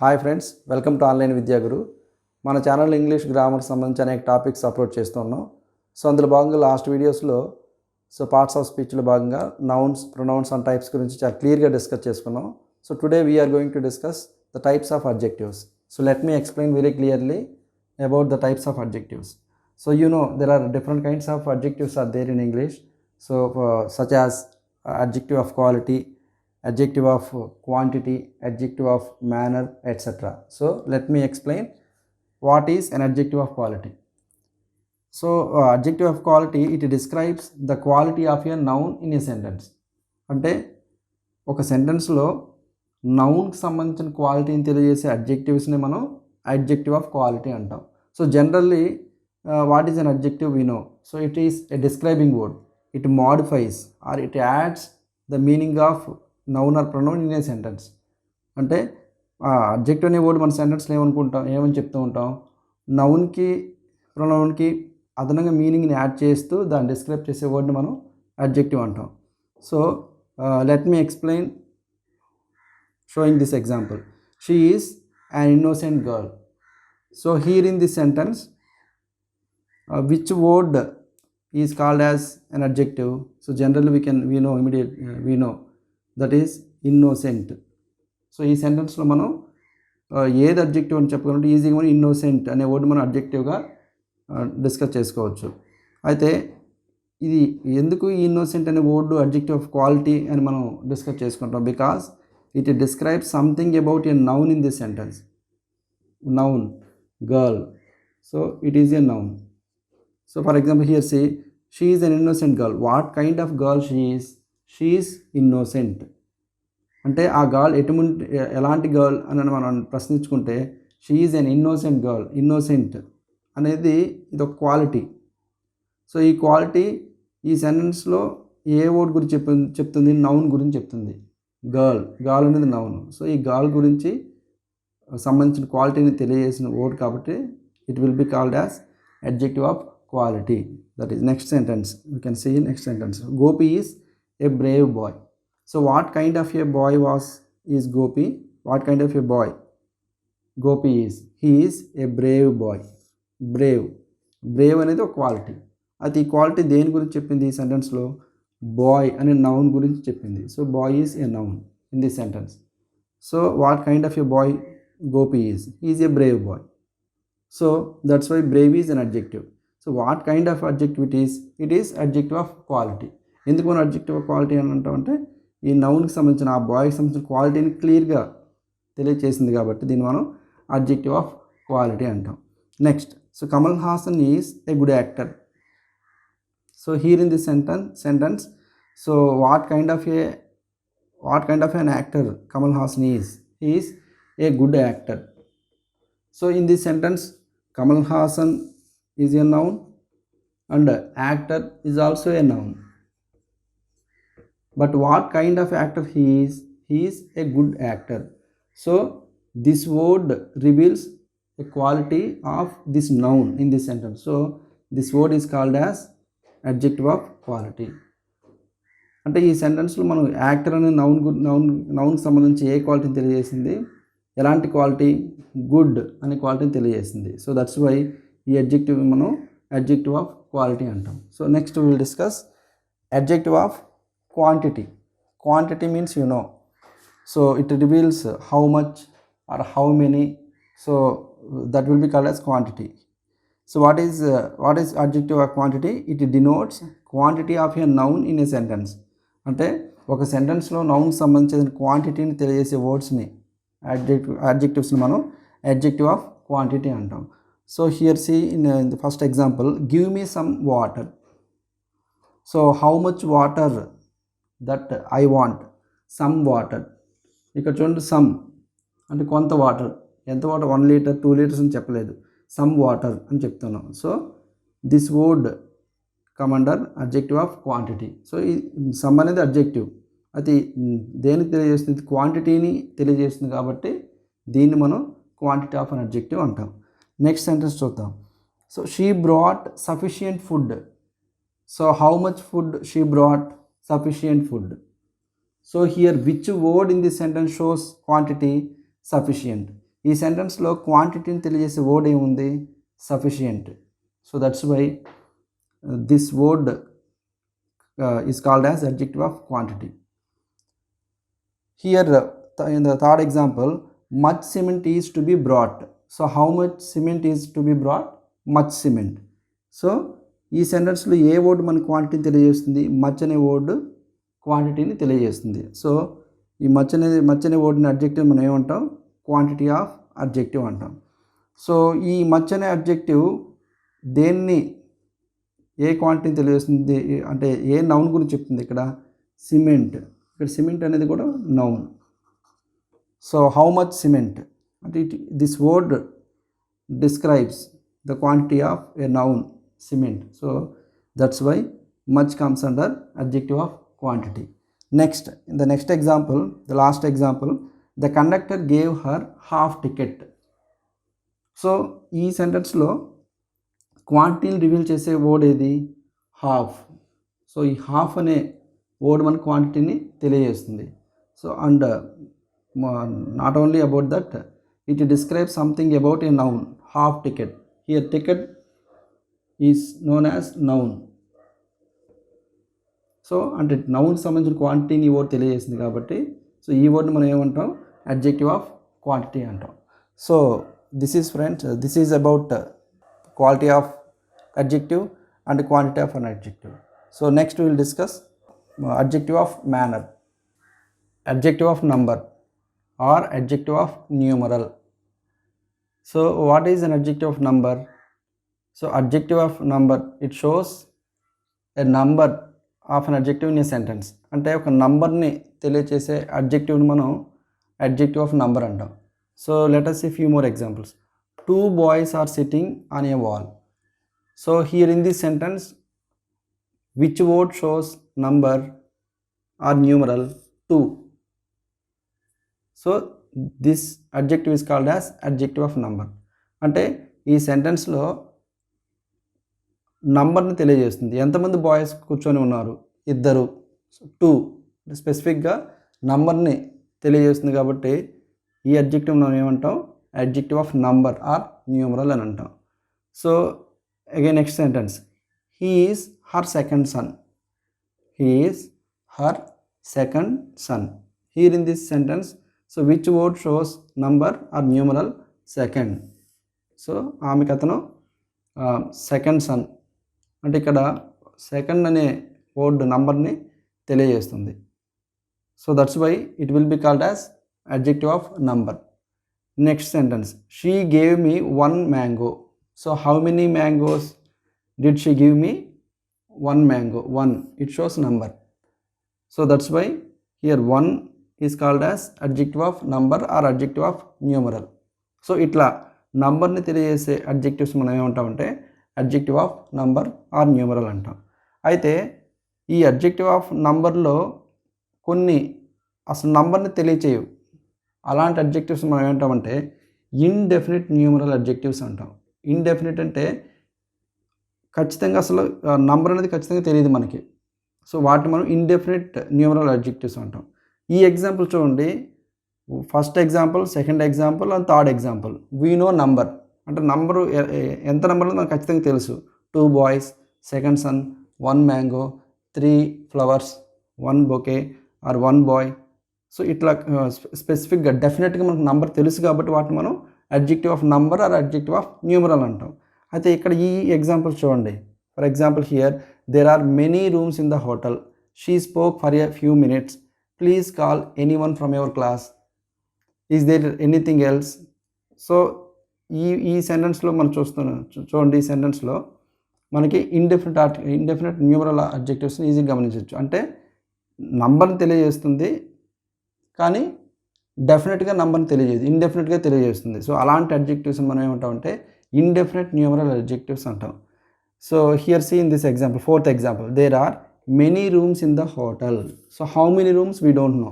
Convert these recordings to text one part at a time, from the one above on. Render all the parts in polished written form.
Hi friends, welcome to online విద్యా గురు. మన channel English grammar సంబంధించి అనేక టాపిక్స్ అప్లోడ్ చేస్తున్నాం. సో అందులో భాగంగా లాస్ట్ వీడియోస్లో పార్ట్స్ ఆఫ్ స్పీచ్లో భాగంగా నౌన్స్, ప్రొనౌన్స్ అండ్ టైప్స్ గురించి చాలా క్లియర్గా డిస్కస్ చేసుకున్నాం. So today we are going to discuss the types of adjectives. So let me explain very clearly about the types of adjectives. So there are different kinds of adjectives are there in English. So such as adjective of quality, adjective of quantity, adjective of manner, etc. So let me explain what is an adjective of quality. So adjective of quality, it describes the quality of a noun in a sentence. అంటే ఒక సెంటెన్స్లో నౌన్కి సంబంధించిన క్వాలిటీని తెలియజేసే అడ్జెక్టివ్స్ని మనం adjective of quality అంటాం. So generally what is an adjective we know. So it is a describing word. It modifies or it adds the meaning of noun or pronoun in a sentence. అంటే adjective అనే word మన సెంటెన్స్లో ఏమని చెప్తూ ఉంటాం, నౌన్కి ప్రొనౌన్కి అదనంగా మీనింగ్ని add చేస్తూ దాన్ని డిస్క్రైబ్ చేసే వర్డ్ని మనం అడ్జెక్టివ్ అంటాం. So let me explain sowing this example. She is an innocent girl. So here in this sentence, which word is called as an adjective? So generally we know that is innocent. So ఈ సెంటెన్స్లో మనం ఏది adjective అని చెప్పాలంటే ఈజీగా మనం innocent అనే word మనం అడ్జెక్టివ్గా డిస్కస్ చేసుకోవచ్చు. అయితే ఇది ఎందుకు ఈ ఇన్నోసెంట్ అనే వర్డ్ అడ్జెక్టివ్ ఆఫ్ క్వాలిటీ అని మనం డిస్కస్ చేసుకుంటాం? Because it describes something about a noun in this sentence. Noun, girl. So it is a noun. So for example here say, she is an innocent girl. What kind of girl she is? She is innocent. అంటే ఆ girl ఎలాంటి girl అని మనం ప్రశ్నించుకుంటే she is an innocent girl. Innocent అనేది ఇది ఒక quality. So ఈ క్వాలిటీ ఈ సెంటెన్స్లో ఏ వర్డ్ గురించి చెప్తుంది? నౌన్ గురించి చెప్తుంది. గర్ల్ అనేది నౌన్. సో ఈ గర్ల్ గురించి సంబంధించిన క్వాలిటీని తెలియజేసిన వర్డ్ కాబట్టి it will be called as adjective of quality. That is next sentence. You can see next sentence. Gopi is a brave boy. So what kind of a boy is Gopi? What kind of a boy Gopi is? He is a brave boy. Brave అనేది ఒక quality. అది ఈ quality దేని గురించి చెప్పింది ఈ సెంటెన్స్లో? Bye అనే noun గురించి చెప్పింది. So boy is a noun in this sentence. So what kind of a boy Gopi is? Is a brave boy. So that's why brave is an adjective. So what kind of adjective it is adjective of quality. ఎందుకు మనం adjective of quality అని అంటామంటే ఈ నౌన్కి సంబంధించిన ఆ బాయ్కి సంబంధించిన క్వాలిటీని క్లియర్గా తెలియజేసింది కాబట్టి దీన్ని మనం అడ్జెక్టివ్ ఆఫ్ క్వాలిటీ అంటాం. Next, so Kamal Haasan is a good actor. So here in this sentence, so what kind of an actor Kamal Haasan is? He is a good actor. So in this sentence, Kamal Haasan is a noun and actor is also a noun. But what kind of actor he is? He is a good actor. So this word reveals a quality of this noun in this sentence. So this word is called as adjective of quality. అంటే ఈ సెంటెన్స్లో మనం actor అనే నౌన్కి సంబంధించి ఏ క్వాలిటీని తెలియజేసింది? ఎలాంటి quality? Good అనే క్వాలిటీని తెలియజేసింది. సో దట్స్ వై ఈ అడ్జెక్టివ్ మనం అడ్జెక్టివ్ ఆఫ్ క్వాలిటీ అంటాం. So next will discuss adjective of quantity. Quantity means so it reveals how much or how many. So that will be called as quantity. So what is adjective of quantity? It denotes quantity of a noun in a sentence. అంటే ఒక సెంటెన్స్లో నౌన్కి సంబంధించిన క్వాంటిటీని తెలియజేసే వర్డ్స్ని అడ్జెక్టివ్స్ని మనం adjective of quantity అంటాం. So here see in the first example, give me some water. So how much water that I want? Some water. ఇక్కడ చూడండి, some అంటే కొంత వాటర్. ఎంత వాటర్? 1 లీటర్ 2 లీటర్స్ అని చెప్పలేదు, సమ్ వాటర్ అని చెప్తున్నాం. So this word come under adjective of quantity. So ఈ సమ్ అనేది అడ్జెక్టివ్. అది దేనికి తెలియజేస్తుంది? క్వాంటిటీని తెలియజేస్తుంది కాబట్టి దీన్ని మనం క్వాంటిటీ ఆఫ్ అన్ అడ్జెక్టివ్ అంటాం. నెక్స్ట్ సెంటెన్స్ చూద్దాం. So she brought sufficient food. So how much food she brought? Sufficient food. So here which word in this sentence shows quantity? Sufficient. ఈ సెంటెన్స్లో క్వాంటిటీని తెలియజేసే వర్డ్ ఏముంది? Sufficient. So that's why this word is called as adjective of quantity. Here in the third example, much cement is to be brought. So how much cement is to be brought? Much cement. So ఈ సెంటెన్స్లో ఏ word మన క్వాంటిటీని తెలియజేస్తుంది? Much అనే word క్వాంటిటీని తెలియజేస్తుంది. So ఈ much అనే వర్డ్ని adjective మనం ఏమంటాం? క్వాంటిటీ ఆఫ్ అడ్జెక్టివ్ అంటాం. సో ఈ మచ్ అనే అడ్జెక్టివ్ దేన్ని, ఏ క్వాంటిటీని తెలియజేస్తుంది అంటే ఏ నౌన్ గురించి చెప్తుంది? ఇక్కడ సిమెంట్. ఇక్కడ సిమెంట్ అనేది కూడా noun. So how much cement అంటే this word describes the quantity of a noun cement. So that's why much comes under adjective of quantity. Next, in the next example, the last example, the conductor gave her half ticket. So ఈ సెంటెన్స్లో క్వాంటిటీని reveal చేసే word ఏది? Half. So ఈ half అనే word మన క్వాంటిటీని తెలియజేస్తుంది. So and not only about that, it describes something about a noun, half ticket. Here ticket is known as noun. So అంటే నౌన్కి సంబంధించిన క్వాంటిటీని ఈ వర్డ్ తెలియజేస్తుంది కాబట్టి సో ఈ వర్డ్ని మనం ఏమంటాం? అడ్జెక్టివ్ ఆఫ్ క్వాంటిటీ అంటాం. So this is friends, this is about quality of adjective and quantity of an adjective. So next will discuss adjective of manner, adjective of number or adjective of numeral. So what is an adjective of number? So adjective of number, it shows a number of an adjective in a sentence. అంటే ఒక నంబర్ని తెలియచేసే అడ్జెక్టివ్ని మనం adjective of number అంటాం. So let us see few more examples. Two boys are sitting on a wall. So here in this sentence, which word shows number or numeral? 2. So this adjective is called as adjective of number. అంటే ఈ సెంటెన్స్లో నంబర్ని తెలియజేస్తుంది. ఎంతమంది boys కూర్చొని ఉన్నారు? 2. 2 స్పెసిఫిక్గా నంబర్ని తెలియజేస్తుంది కాబట్టి ఈ అడ్జెక్టివ్ మనం ఏమంటాం? Adjective of number or numeral అని అంటాం. So again next sentence, he is her second son. He is her second son. Here in this sentence, so which word shows number or numeral? Second. So ఆమెకు అతను second son అంటే ఇక్కడ second అనే word నంబర్ని తెలియజేస్తుంది. So that's why it will be called as adjective of number. Next sentence, she gave me 1 mango. So how many mangoes did she give me? 1 mango. 1, it shows number. So that's why here 1 is called as adjective of number or adjective of numeral. So ఇట్లా నంబర్ని తెలియజేసే adjectives మనం ఏమంటామంటే adjective of number or numeral అంటాం. అయితే ఈ adjective of నంబర్లో కొన్ని అసలు నంబర్ని తెలియచేయవు. అలాంటి అడ్జెక్టివ్స్ మనం ఏమంటామంటే ఇండెఫినిట్ న్యూమరల్ అడ్జెక్టివ్స్ అంటాం. ఇండెఫినిట్ అంటే ఖచ్చితంగా అసలు నంబర్ అనేది ఖచ్చితంగా తెలియదు మనకి. సో వాటిని మనం ఇండెఫినిట్ న్యూమరల్ అడ్జెక్టివ్స్ అంటాం. ఈ ఎగ్జాంపుల్ చూడండి, first example, second example and third example. We know number అంటే నంబరు ఎంత నెంబర్ ఉందో మనకు ఖచ్చితంగా తెలుసు. 2 boys, second son, 1 mango, 3 flowers, 1 bouquet or 1 boy. So ఇట్లా స్పెసిఫిక్గా డెఫినెట్గా మనకు నంబర్ తెలుసు కాబట్టి వాటిని మనం adjective of number or adjective of numeral అంటాం. అయితే ఇక్కడ ఈ ఎగ్జాంపుల్ చూడండి. For example here, there are many rooms in the hotel. She spoke for a few minutes. Please call anyone from your class. Is there anything else? So ఈ సెంటెన్స్లో మనం చూడండి. ఈ సెంటెన్స్లో మనకి ఇండెఫినిట్ న్యూమరల్ అడ్జెక్టివ్స్ని ఈజీగా గమనించవచ్చు. అంటే నంబర్ని తెలియజేస్తుంది కానీ డెఫినెట్గా నంబర్ని తెలియజేది, ఇండెఫినెట్గా తెలియజేస్తుంది. సో అలాంటి అడ్జెక్టివ్స్ మనం ఏమంటామంటే ఇండెఫినిట్ న్యూమరల్ అడ్జెక్టివ్స్ అంటాం. So here see in this example, fourth example, there are many rooms in the hotel. So how many rooms we don't know,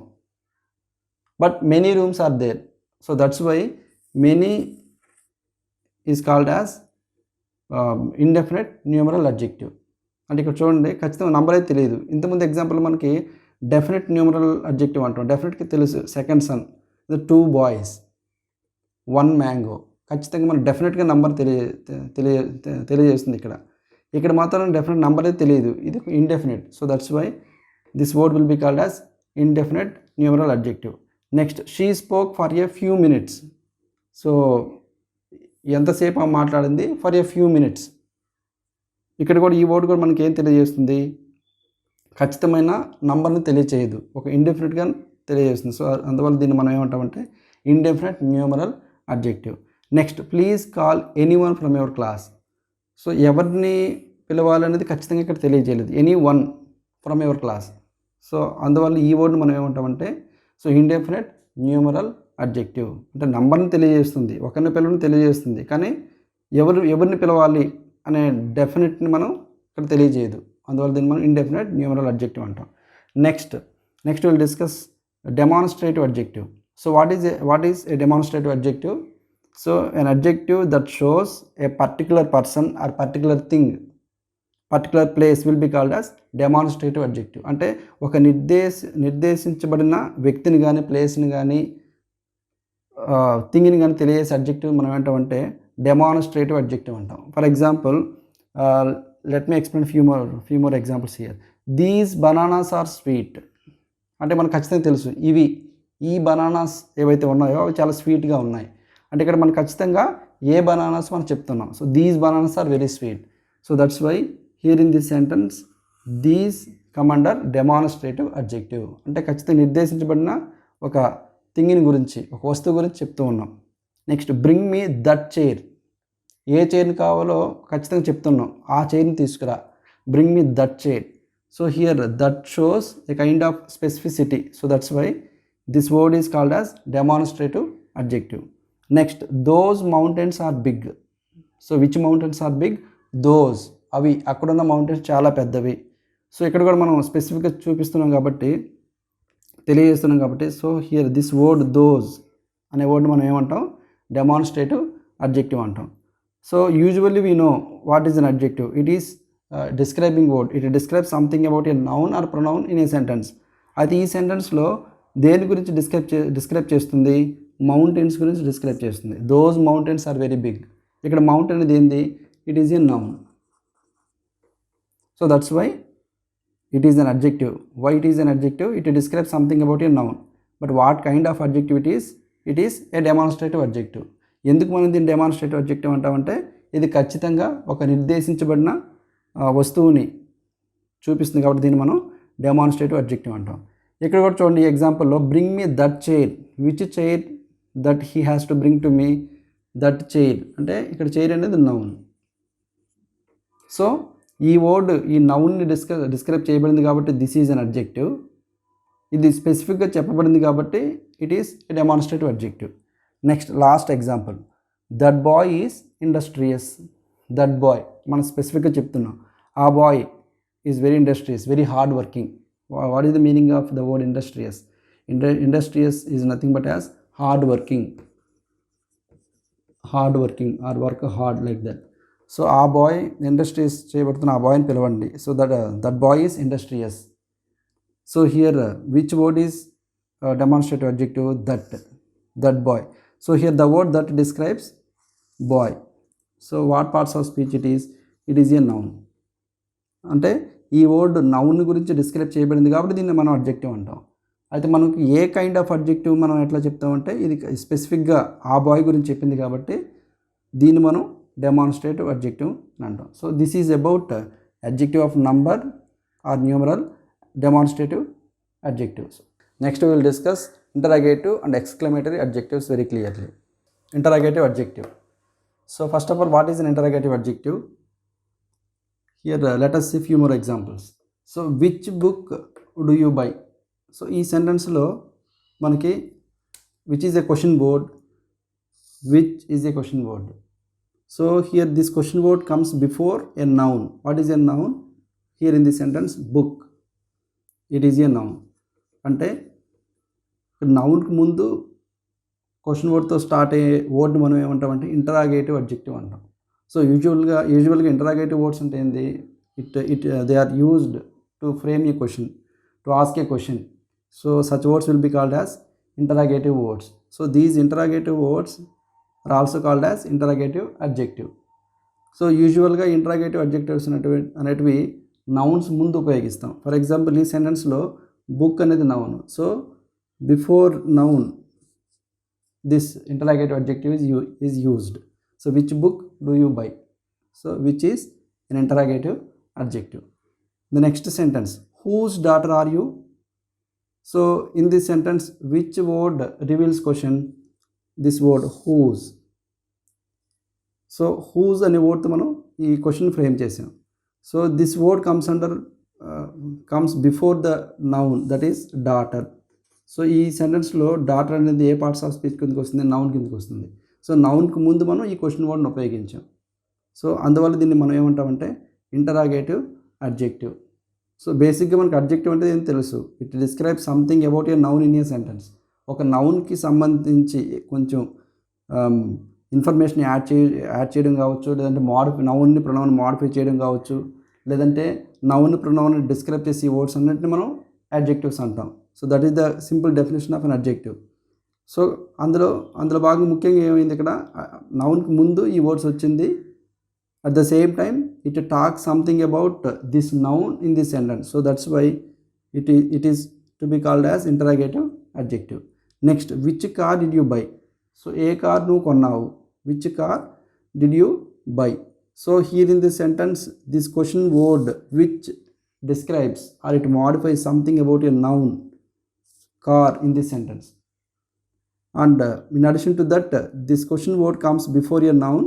but many rooms are there. So that's why many is called as indefinite numeral adjective. అంటే ఇక్కడ చూడండి, ఖచ్చితంగా number అయితే తెలియదు. ఇంతకుముందు example మనకి definite numeral adjective అంటాం. డెఫినెట్గా తెలుసు, సెకండ్ సన్, 2 boys. 1 మ్యాంగో. ఖచ్చితంగా మనకు డెఫినెట్గా నెంబర్ తెలియజేస్తుంది. ఇక్కడ మాత్రం డెఫినెట్ నెంబర్ అయితే తెలియదు, ఇది indefinite. So that's why this word will be called as indefinite numeral adjective. Next, she spoke for a few minutes. So ఎంతసేపు ఆమె మాట్లాడింది? For a few minutes. ఇక్కడ కూడా ఈ వర్డ్ కూడా మనకి ఏం తెలియజేస్తుంది? ఖచ్చితమైన నంబర్ని తెలియచేయదు, ఒక ఇండెఫినెట్గా తెలియజేస్తుంది. సో అందువల్ల దీన్ని మనం ఏమంటామంటే indefinite numeral adjective. Next, please call anyone from your class. So ఎవరిని పిలవాలనేది ఖచ్చితంగా ఇక్కడ తెలియజేయలేదు, anyone from your class. So అందువల్ల ఈ వర్డ్ని మనం ఏమంటామంటే సో ఇండెఫినెట్ న్యూమరల్ అడ్జెక్టివ్. అంటే నంబర్ని తెలియజేస్తుంది, ఒకరిని పిలవని తెలియజేస్తుంది, కానీ ఎవరిని పిలవాలి అనే డెఫినెట్ని మనం ఇక్కడ తెలియజేయదు. అందువల్ల దీన్ని మనం ఇండెఫినెట్ న్యూమరల్ అడ్జెక్టివ్ అంటాం. Next will discuss demonstrative adjective. So what is a demonstrative adjective? So an adjective that shows a particular person or particular thing, particular place will be called as demonstrative adjective. అంటే ఒక నిర్దేశించబడిన వ్యక్తిని కానీ, ప్లేస్ని కానీ, థింగ్ని కానీ తెలియజేసే adjective మనం ఏంటంటే డెమాన్స్ట్రేటివ్ అడ్జెక్టివ్ అంటాం. For example, let me explain few more examples here. These bananas are sweet. అంటే మనకు ఖచ్చితంగా తెలుసు ఈ బనానాస్ ఏవైతే ఉన్నాయో అవి చాలా స్వీట్గా ఉన్నాయి. అంటే ఇక్కడ మనకు ఖచ్చితంగా ఏ బనానాస్ మనం చెప్తున్నాం. So these bananas are very sweet. So that's why here in this sentence these come under demonstrative adjective. అంటే ఖచ్చితంగా నిర్దేశించబడిన ఒక థింగ్ని గురించి, ఒక వస్తువు గురించి చెప్తూ ఉన్నాం. Next, bring me that chair. ఏ చైర్ని కావాలో ఖచ్చితంగా చెప్తున్నాం, ఆ చైర్ని తీసుకురా, bring me that chair. So here that shows a kind of specificity. So that's why this word is called as demonstrative adjective. Next, those mountains are big. So which mountains are big? Those, అవి అక్కడున్న mountains చాలా పెద్దవి. So ఇక్కడ కూడా మనం స్పెసిఫిక్గా చూపిస్తున్నాం కాబట్టి, తెలియజేస్తున్నాం కాబట్టి, so here this word those అనే వర్డ్ మనం ఏమంటాం? డెమాన్స్ట్రేటివ్ అడ్జెక్టివ్ అంటాం. So usually we know what is an adjective. It is describing word. It describe something about a noun or pronoun in a sentence. అయితే ఈ సెంటెన్స్లో దేని గురించి describe చేస్తుంది? Mountains గురించి డిస్క్రైబ్ చేస్తుంది. Those mountains are very big. ఇక్కడ mountain అనేది ఏంది? It is a noun. So that's why it is an adjective. Why it is an adjective? It describe something about a noun. But what kind of adjective it is a demonstrative adjective. ఎందుకు మనం దీన్ని demonstrative adjective అంటామంటే ఇది ఖచ్చితంగా ఒక నిర్దేశించబడిన వస్తువుని చూపిస్తుంది కాబట్టి దీన్ని మనం డెమాన్స్ట్రేటివ్ అడ్జెక్టివ్ అంటాం. ఇక్కడ కూడా చూడండి, ఎగ్జాంపుల్లో bring me that chair. Which chair that he has to bring to me that chair. అంటే ఇక్కడ చైర్ అనేది నౌన్. సో ఈ వర్డ్ ఈ నౌన్ని డిస్క్రైబ్ చేయబడింది కాబట్టి దిస్ ఈజ్ అన్ అడ్జెక్టివ్. ఇది స్పెసిఫిక్గా చెప్పబడింది కాబట్టి it is a demonstrative adjective. Next last example, that boy is industrious. That boy మనం స్పెసిఫిక్గా చెప్తున్నాం, ఆ boy is very industrious, very hard working. What is the meaning of the word industrious? Industrious is nothing but as hard working or work hard, like that. So ఆ boy industrious చేయబడుతున్న ఆ బాయ్ని పిలవండి. So that boy is industrious. So here which word is demonstrative adjective? That boy. So here the word that describes boy. So what parts of speech it is a noun. అంటే ఈ word noun గురించి describe చేయబడింది కాబట్టి దీన్ని మనం adjective అంటాం. అయితే మనకు ఏ కైండ్ ఆఫ్ అడ్జెక్టివ్ మనం ఎట్లా చెప్తామంటే ఇది స్పెసిఫిక్గా ఆ బాయ్ గురించి చెప్పింది కాబట్టి దీన్ని మనం డెమాన్స్ట్రేటివ్ అడ్జెక్టివ్ అని అంటాం. So this is about adjective of number or numeral demonstrative adjectives. Next will discuss interrogative and exclamatory adjectives very clearly. Interrogative adjective. So first of all, what is an interrogative adjective? Here let us see few more examples. So which book do you buy? So ఈ సెంటెన్స్లో మనకి which is a question word, which is a question word. So here this question word comes before a noun. What is a noun? Here in this sentence, book, it is a noun. అంటే నౌన్కి ముందు question వర్డ్తో start అయ్యే word మనం ఏమంటామంటే interrogative adjective అంటాం. So యూజువల్గా interrogative words అంటే ఏంది? They are used to frame a question, to ask a question. So such words will be called as interrogative words. So these interrogative words are also called as interrogative adjective. So యూజువల్గా interrogative adjectives అనేటివి nouns ముందు ఉపయోగిస్తాం. For example ఈ సెంటెన్స్లో book అనేది noun. So before noun this interrogative adjective is used. So which book do you buy? So which is an interrogative adjective. The next sentence, whose daughter are you? So in this sentence, which word reveals question? This word whose. So whose అనే వర్డ్తో మనం ఈ question frame చేసాం. So this word comes before the noun, that is daughter. So ఈ సెంటెన్స్లో daughter అనేది ఏ parts of speech కిందకి వస్తుంది? నౌన్ కిందకి వస్తుంది. సో నౌన్కి ముందు మనం ఈ క్వశ్చన్ వర్డ్ని ఉపయోగించాం. సో అందువల్ల దీన్ని మనం ఏమంటామంటే ఇంటరాగేటివ్ అడ్జెక్టివ్. సో బేసిక్గా మనకు అడ్జెక్టివ్ అంటే ఏం తెలుసు, it describe something about A noun in a sentence. ఒక నౌన్కి సంబంధించి కొంచెం ఇన్ఫర్మేషన్ యాడ్ చేయడం కావచ్చు, లేదంటే నౌన్ని ప్రొనౌన్ మాడిఫై చేయడం కావచ్చు, లేదంటే నౌన్ ప్రొనౌన్ డిస్క్రైబ్ చేసి ఈ వర్డ్స్ అన్నింటిని మనం అడ్జెక్టివ్స్ అంటాం. So that is the simple definition of an adjective. So అందులో భాగంగా ముఖ్యంగా ఏమైంది, ఇక్కడ నౌన్కి ముందు ఈ వర్డ్స్ వచ్చింది. At the same time it talk something about this noun in this sentence. So that's why it is to be called as interrogative adjective. Next, which car did you buy? So ఏ car నువ్వు కొన్నావు? Which car did you buy? So here in this sentence, this question word which describes or it modifies something about a noun car in this sentence. And in addition to that, this question word comes before a noun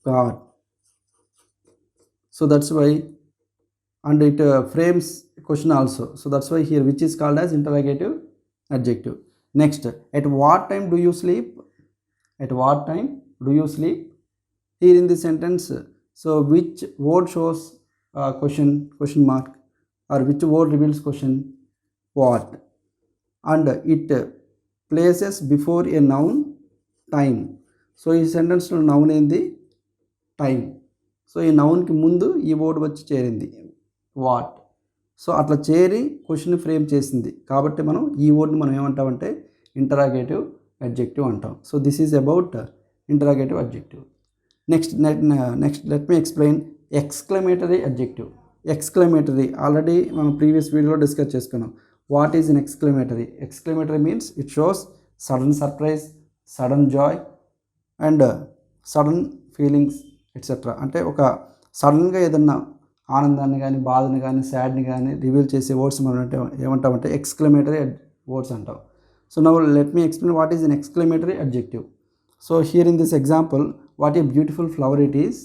car. So that's why, and it frames question also. So that's why here which is called as interrogative adjective. Next, at what time do you sleep? At what time do you sleep? Here in this sentence, so which word shows question mark, or which word reveals question? What? And it places before a noun time. So ఈ సెంటెన్స్లో noun ఏంది? Time. So ఈ నౌన్కి ముందు ఈ word వచ్చి చేరింది what. So అట్లా చేరి question frame చేసింది కాబట్టి మనం ఈ వర్డ్ని మనం ఏమంటామంటే ఇంటరాగేటివ్ అడ్జెక్టివ్ అంటాం. So this is about interrogative adjective. Next let me explain exclamatory adjective. Exclamatory already మనం ప్రీవియస్ వీడియోలో డిస్కస్ చేసుకున్నాం. What is an exclamatory? Exclamatory means it shows sudden surprise, sudden Joy and sudden feelings etcetera. అంటే ఒక సడన్గా ఏదన్నా ఆనందాన్ని కానీ, బాధని కానీ, సాడ్ని కానీ రివీల్ చేసే వర్డ్స్ మనం ఏమంటామంటే ఎక్స్క్లమేటరీ వర్డ్స్ అంటాం. So now let me explain what is an exclamatory adjective. So here in this example, what a beautiful flower it is.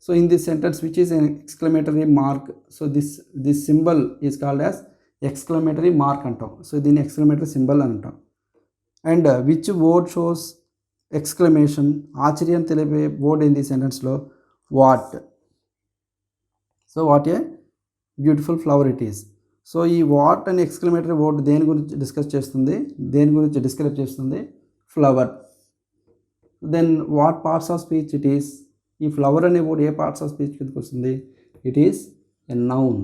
So in this sentence, which is an exclamatory mark, so this symbol is called as exclamatory mark antam. So this exclamatory symbol antam. And which word shows exclamation? Acharyan telipe word in this sentence lo what. So what a beautiful flower it is. So ఈ what అనే exclamatory word దేని గురించి discuss చేస్తుంది, దేని గురించి describe చేస్తుంది? Flower. Then what parts of speech it is? ఈ flower అనే వర్డ్ ఏ పార్ట్స్ ఆఫ్ స్పీచ్ కిందకి వస్తుంది? It is a noun.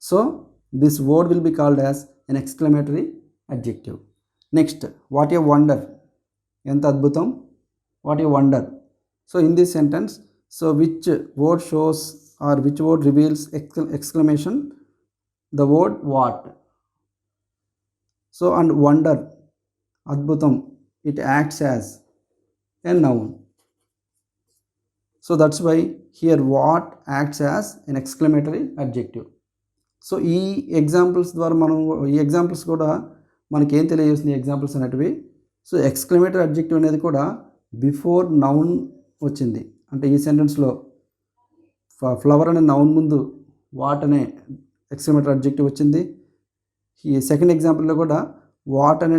So this word will be called as an exclamatory adjective. Next, what a wonder? ఎంత అద్భుతం. What a wonder. So in this sentence, so which word shows or which word reveals exclamation? The word what. So and wonder, adbhutam, it acts as a noun. So that's why here what acts as an exclamatory adjective. So ఈ examples ద్వారా మనం ఈ examples కూడా మనకి ఏం తెలియజేస్తుంది examples అనేటివి? So exclamatory adjective అనేది కూడా బిఫోర్ నౌన్ వచ్చింది. అంటే ఈ సెంటెన్స్లో ఫ్లవర్ అనే నౌన్ ముందు వాట్ అనే ఎక్స్క్లమేటరీ అడ్జెక్టివ్ వచ్చింది. ఈ సెకండ్ ఎగ్జాంపుల్లో కూడా వాట్ అనే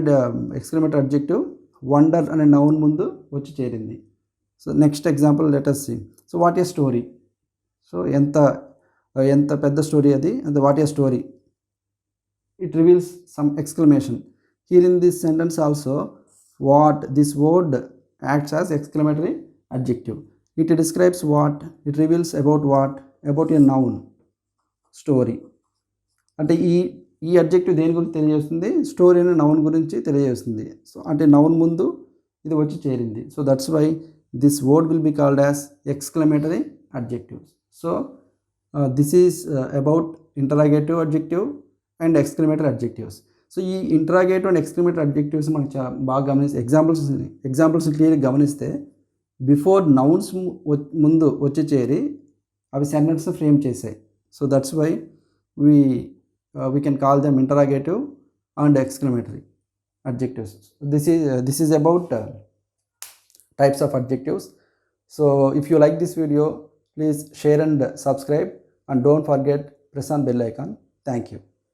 ఎక్స్క్లమేటరీ అడ్జెక్టివ్ వండర్ అనే నౌన్ ముందు వచ్చి చేరింది. So next example let us see. So what a story. So ఎంత పెద్ద స్టోరీ అది, అంటే what a story. It reveals some exclamation. Here in this sentence also what, this word acts as exclamatory adjective. It describes what, it reveals about what, about a noun, story. అంటే ఈ adjective దేని గురించి తెలియజేస్తుంది, story అనే noun గురించి తెలియజేస్తుంది. So అంటే noun ముందు ఇది వచ్చి చేరింది. So that's why this word will be called as exclamatory adjectives. So this is about interrogative adjective and exclamatory adjectives. So ఈ ఇంటరాగేటివ్ అండ్ ఎక్స్క్లమేటరీ అడ్జెక్టివ్స్ మనకు బాగా గమనిస్తే ఎగ్జాంపుల్స్ క్లియర్గా గమనిస్తే బిఫోర్ నౌన్స్ ముందు వచ్చి చేరి అవి సెంటెన్స్ ఫ్రేమ్ చేసాయి. So that's why we can call them interrogative and exclamatory adjectives. This is about types of adjectives. So if you like this video, please share and subscribe, and don't forget press on bell icon. Thank you.